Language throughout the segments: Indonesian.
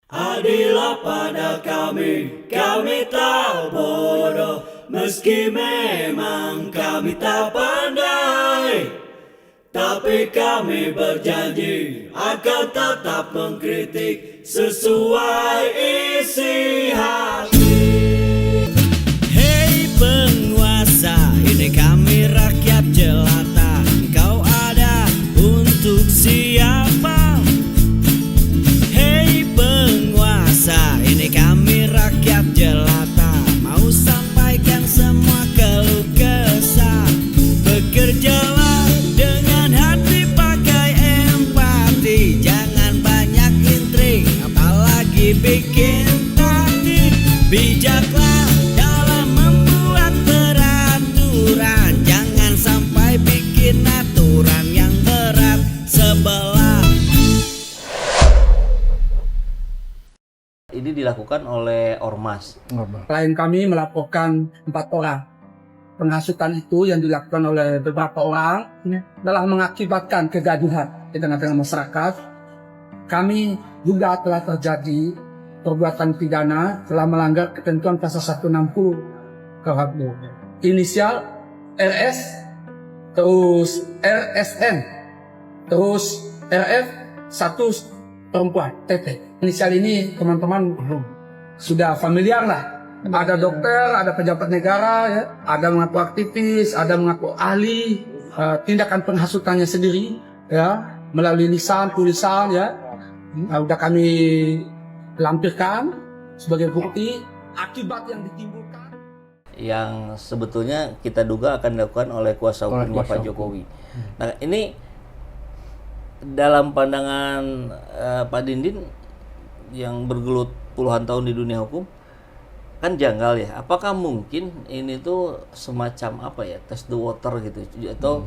Adillah pada kami tak bodoh, meski memang kami tak pandai. Tapi kami berjanji akan tetap mengkritik sesuai isi hati. Hei penguasa, ini kami rakyat jelata. Engkau ada untuk siapa? Hei penguasa, ini kami rakyat jelata. Mau sampaikan semua keluh kesah. Bekerjalah dengan hati, pakai empati. Jangan banyak intrik, apalagi bikin taktik. Bijaklah dalam membuat peraturan. Jangan sampai bikin aturan yang berat sebelah. Ini dilakukan oleh Ormas. Klien kami melaporkan 4 orang. Penghasutan itu yang dilakukan oleh beberapa orang telah mengakibatkan kegaduhan di tengah-tengah masyarakat. Kami juga telah terjadi perbuatan pidana telah melanggar ketentuan pasal 160 KUHP. Inisial RS, terus RSN, terus RF, satu perempuan, TT. Inisial ini teman-teman sudah familiar lah. Ada dokter, ada pejabat negara, ya. Ada mengaku aktivis, ada mengaku ahli. Tindakan penghasutannya sendiri, ya, melalui lisan, tulisan, ya, sudah kami lampirkan sebagai bukti akibat yang ditimbulkan. Yang sebetulnya kita duga akan dilakukan oleh kuasa hukumnya Pak Jokowi. Nah, ini dalam pandangan Pak Dindin yang bergelut puluhan tahun di dunia hukum, kan janggal ya. Apakah mungkin ini tuh semacam apa ya, test the water gitu, atau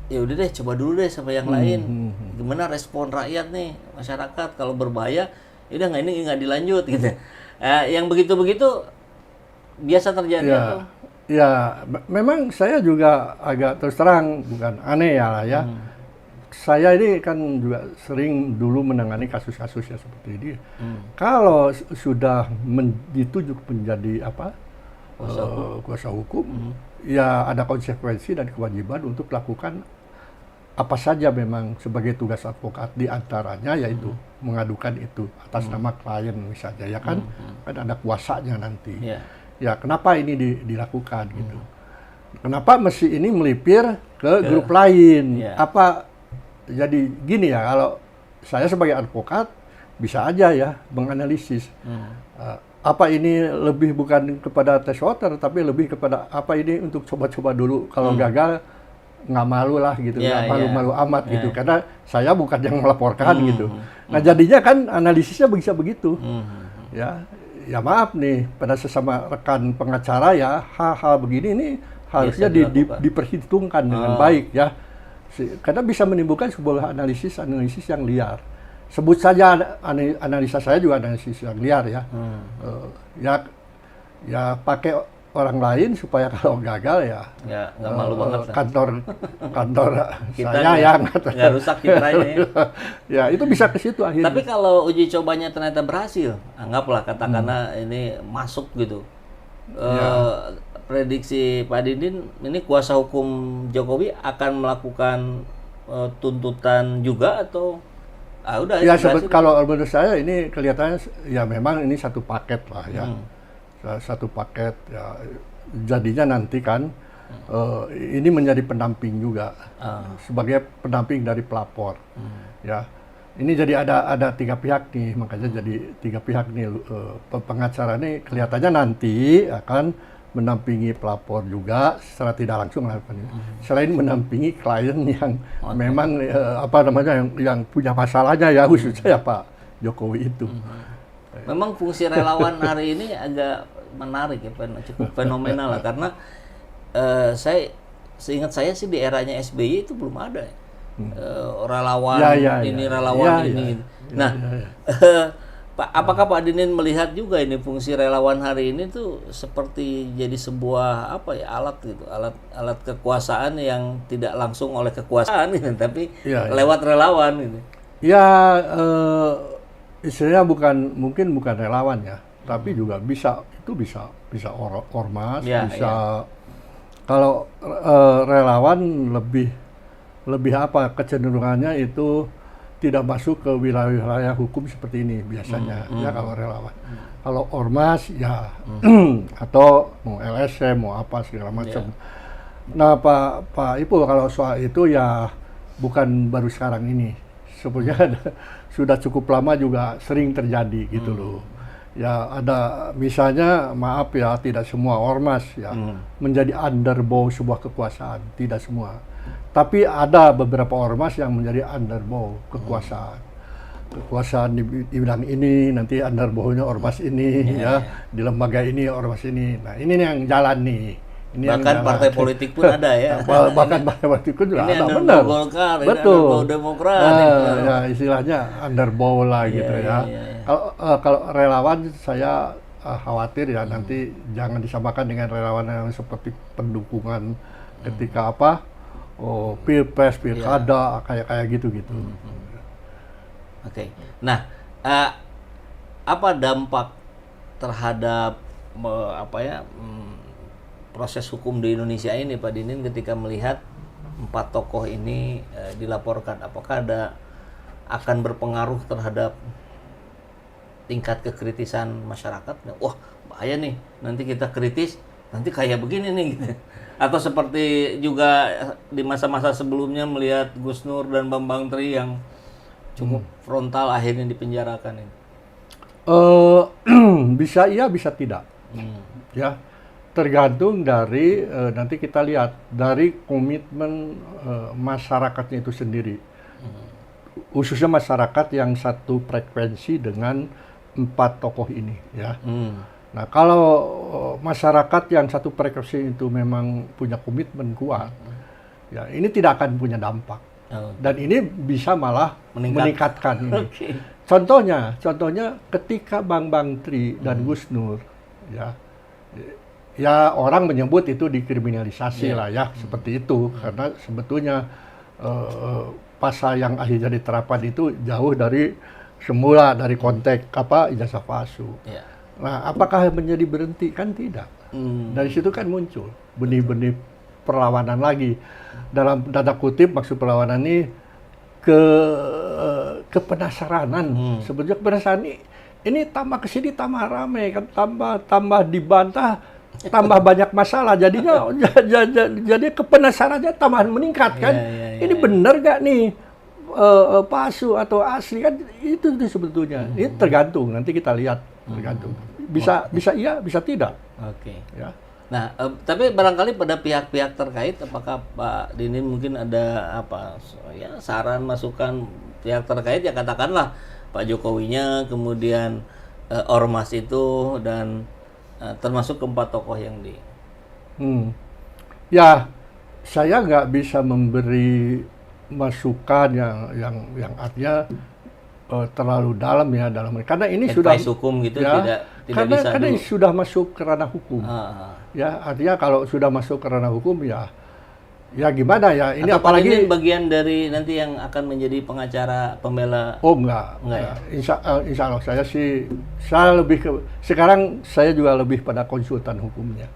ya udah deh, coba dulu deh sama yang lain. Gimana respon rakyat nih, masyarakat kalau berbahaya, ya udah nggak dilanjut gitu. Yang begitu-begitu biasa terjadi atau? Ya, memang saya juga agak terus terang, bukan aneh ya lah ya. Saya ini kan juga sering dulu menangani kasus-kasus yang seperti ini. Kalau sudah ditujuk menjadi apa kuasa hukum, ya ada konsekuensi dan kewajiban untuk melakukan apa saja memang sebagai tugas advokat, di antaranya yaitu mengadukan itu atas nama klien misalnya, ya kan, kan ada kuasanya nanti. Ya kenapa ini dilakukan gitu? Kenapa mesti ini melipir ke grup lain? Apa jadi gini ya, kalau saya sebagai advokat bisa aja ya menganalisis apa ini lebih bukan kepada test water, tapi lebih kepada apa ini untuk coba-coba dulu, kalau gagal nggak malu lah gitu, nggak malu-malu amat gitu, karena saya bukan yang melaporkan gitu. Nah jadinya kan analisisnya bisa begitu. Ya maaf nih pada sesama rekan pengacara ya, hal-hal begini ini harusnya diperhitungkan dengan baik ya. Karena bisa menimbulkan sebuah analisis yang liar. Sebut saja analisa saya juga analisis yang liar ya. Ya pakai orang lain supaya kalau gagal ya nggak malu banget kantor kita saya nggak rusak citranya. Ya itu bisa ke situ akhirnya. Tapi kalau uji cobanya ternyata berhasil, anggaplah katakanlah ini masuk gitu. Prediksi Pak Dindin, ini kuasa hukum Jokowi akan melakukan tuntutan juga atau udah ya kalau menurut saya ini kelihatannya ya memang ini satu paket lah ya. Satu paket ya, jadinya nanti kan ini menjadi pendamping juga sebagai pendamping dari pelapor. Ya ini jadi ada 3 pihak nih, makanya jadi 3 pihak nih. Pengacara ini kelihatannya nanti akan mendampingi pelapor juga secara tidak langsung melakukan ini. Selain mendampingi klien yang memang yang punya masalahnya ya, khususnya ya Pak Jokowi itu. Memang fungsi relawan hari ini agak menarik ya, cukup fenomenal lah, karena seingat saya sih di eranya SBY itu belum ada ya. Relawan relawan ini. Nah, Pak, apakah Pak Dindin melihat juga ini fungsi relawan hari ini tuh seperti jadi sebuah alat gitu, alat kekuasaan yang tidak langsung oleh kekuasaan gitu, tapi lewat relawan gitu. Ya istilahnya mungkin bukan relawan ya, tapi juga bisa ormas, Ya, bisa kalau relawan lebih apa kecenderungannya itu tidak masuk ke wilayah hukum seperti ini biasanya ya kalau relawan. Kalau ormas ya atau mau LSM mau apa segala macam. Nah Pak Ipul kalau soal itu ya bukan baru sekarang ini, sebenarnya sudah cukup lama juga sering terjadi gitu loh. Ya ada misalnya maaf ya tidak semua ormas ya menjadi underbow sebuah kekuasaan, tidak semua. Tapi ada beberapa ormas yang menjadi underbow kekuasaan. Kekuasaan di bidang ini nanti underbow-nya ormas ini di lembaga ini ormas ini. Nah ini yang jalan nih. Ini bahkan partai politik pun ada ya. Bahkan partai politik pun juga ini ada, benar. Golkar, betul. Underbow Demokrat. Ya istilahnya underbow lah gitu ya. Kalau relawan saya khawatir ya nanti jangan disamakan dengan relawan yang seperti pendukungan ketika pilpres, pilkada kayak gitu. Oke. Nah, apa dampak terhadap proses hukum di Indonesia ini, Pak Dinin, ketika melihat 4 tokoh ini dilaporkan? Apakah akan berpengaruh terhadap tingkat kekritisan masyarakat? Wah, bahaya nih, nanti kita kritis, nanti kayak begini nih gitu. Atau seperti juga di masa-masa sebelumnya melihat Gus Nur dan Bambang Tri yang cukup frontal akhirnya dipenjarakan ini. Bisa iya, bisa tidak. Ya, tergantung dari nanti kita lihat dari komitmen masyarakatnya itu sendiri. Khususnya masyarakat yang satu frekuensi dengan 4 tokoh ini ya. Nah, kalau masyarakat yang satu frekuensi itu memang punya komitmen kuat, ya ini tidak akan punya dampak. Dan ini bisa malah meningkatkan ini. Contohnya ketika Bambang Tri dan Gus Nur, ya orang menyebut itu dikriminalisasi lah ya, seperti itu. Karena sebetulnya pasal yang akhirnya diterapkan itu jauh dari semula dari konteks ijazah palsu. Nah, apakah menjadi berhenti? Kan tidak. Dari situ kan muncul benih-benih perlawanan lagi. Dalam tanda kutip maksud perlawanan ini kepenasaranan. Sebetulnya kepenasaran ini tambah kesini tambah ramai kan, tambah dibantah, tambah banyak masalah. Jadinya jadi kepenasarannya tambah meningkat kan. Ini benar gak nih palsu atau asli kan itu sebetulnya. Ini tergantung, nanti kita lihat tergantung. Bisa iya, bisa tidak. Oke. Ya. Nah, tapi barangkali pada pihak-pihak terkait, apakah Pak Dinin mungkin ada saran, masukan pihak terkait, ya katakanlah Pak Jokowinya, kemudian ormas itu, dan termasuk keempat tokoh yang di... Ya, saya nggak bisa memberi masukan yang artinya terlalu dalam ya karena ini sudah hukum gitu ya, karena ini sudah masuk ke ranah hukum. Ya, artinya kalau sudah masuk ke ranah hukum ya gimana ya ini. Atau apalagi ini bagian dari nanti yang akan menjadi pengacara pembela. Enggak ya? Insya Allah saya lebih ke sekarang saya juga lebih pada konsultan hukumnya.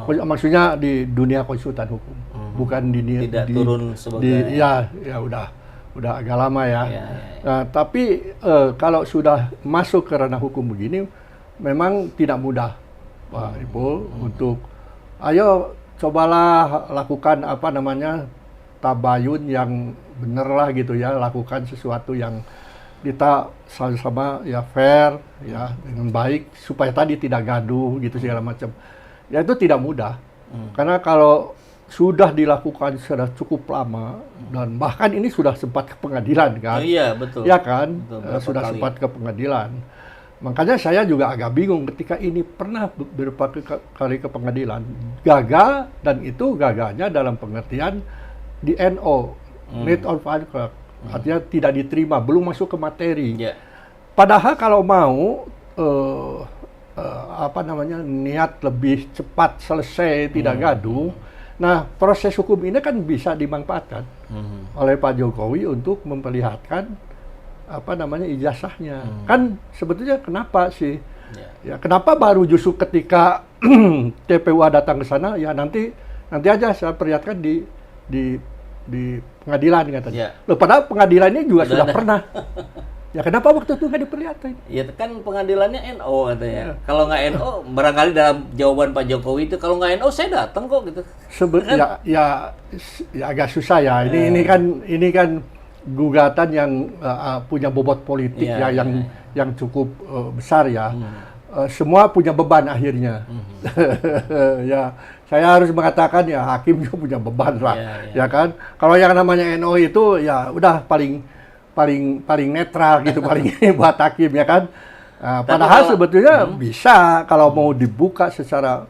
Maksudnya di dunia konsultan hukum, bukan tidak turun sebagai ya udah agak lama ya. Nah, tapi kalau sudah masuk ke ranah hukum begini, memang tidak mudah, Pak Ipul, untuk ayo cobalah lakukan tabayun yang benar lah gitu ya, lakukan sesuatu yang kita sama-sama ya fair ya dengan baik supaya tadi tidak gaduh gitu segala macam. Ya itu tidak mudah. Karena kalau sudah dilakukan sudah cukup lama dan bahkan ini sudah sempat ke pengadilan kan? Iya betul. Ya kan, betul, sudah sempat ke pengadilan. Makanya saya juga agak bingung ketika ini pernah beberapa kali ke pengadilan, gagal, dan itu gagalnya dalam pengertian di NO, Need on File, artinya tidak diterima, belum masuk ke materi. Padahal kalau mau niat lebih cepat selesai, tidak gaduh. Nah, proses hukum ini kan bisa dimanfaatkan oleh Pak Jokowi untuk memperlihatkan apa namanya ijazahnya. Kan sebetulnya kenapa sih? Ya. Ya kenapa baru justru ketika TPUA datang ke sana ya nanti aja saya perlihatkan di pengadilan katanya. Ya. Loh, padahal pengadilannya juga sudah ada. pernah. Ya kenapa waktu itu nggak diperlihatkan? Ya kan pengadilannya NO katanya. Kalau nggak NO, barangkali dalam jawaban Pak Jokowi itu kalau nggak NO saya datang kok gitu. Ya agak susah ya. Ini kan gugatan yang punya bobot politik Ya, yang cukup besar ya. Semua punya beban akhirnya. Ya, saya harus mengatakan ya hakim juga punya beban lah, ya kan. Kalau yang namanya NO itu ya udah paling netral gitu, paling buat hakim ya kan. Padahal sebetulnya bisa kalau mau dibuka secara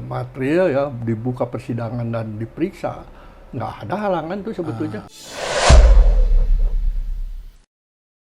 material ya, dibuka persidangan dan diperiksa, nggak ada halangan tuh sebetulnya.